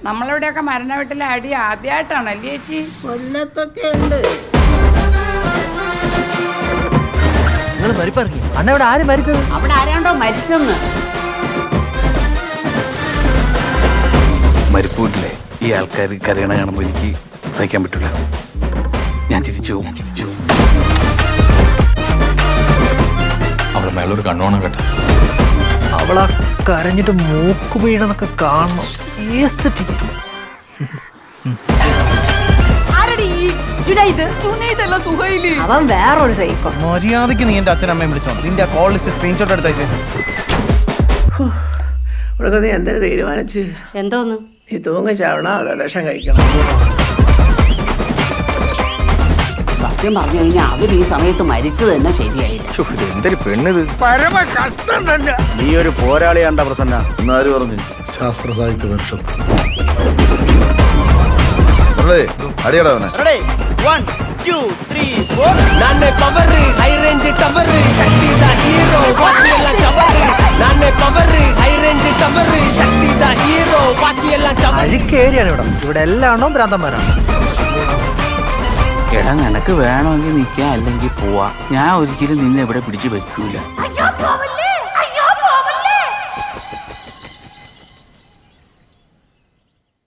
നമ്മളിവിടെയൊക്കെ മരണ വീട്ടിലെ അടി ആദ്യമായിട്ടാണല്ലേ ചേച്ചി? കൊല്ലത്തൊക്കെ ഉണ്ട്. അണ്ണ ഇവിടെ ആര് മരിച്ചത്? അവിടെ ആരാണ്ടോ മരിച്ചെന്ന്. മരിപ്പൂട്ടിലെ ഈ ആൾക്കാർ കരയണ കാണുമ്പോൾ എനിക്ക് സഹിക്കാൻ പറ്റില്ല. ഞാൻ ചിരിച്ചു പോകും. അവളെ മേളൊരു കണ്ണോണം കേട്ടോ. അവളാ കരഞ്ഞിട്ട് മൂക്ക് വീണെന്നൊക്കെ കാണണം. അവൻ വേറൊരു സൈക്കോ. മര്യാദക്ക് നീ എന്റെ അച്ഛനമ്മയും വിളിച്ചോ. നിന്റെ കോൾ ലിസ്റ്റ് സ്ക്രീൻഷോട്ട് എടുത്തയച്ചേ. ഇവിടെ നീ എന്തൊരു തീരുമാനിച്ച്? എന്തോന്ന്? നീ തൂങ്ങിച്ചാവണോ അതോ വിഷം കഴിക്കണം? സത്യം പറഞ്ഞു കഴിഞ്ഞാൽ അവർ ഈ സമയത്ത് മരിച്ചത് തന്നെ ശരിയായില്ല. എന്തൊരു പെണ്ണിത്, പരമ കഷ്ടം തന്നെ. നീ ഒരു പോരാളിയാണ്ട പ്രസന്ന എന്നാര് പറഞ്ഞു? ശാസ്ത്ര സാഹിത്യ പരിഷത്ത് അടിയടാവനെ. അഴുക്കേരിയാണ് ഇവിടെ. ഇവിടെ എല്ലാണോ ഭ്രാന്തന്മാരാണ്. എടാ നിനക്ക് വേണമെങ്കിൽ നിൽക്കാം, അല്ലെങ്കിൽ പോവാ. ഞാൻ ഒരിക്കലും നിന്നെ ഇവിടെ പിടിച്ചു വെക്കൂല.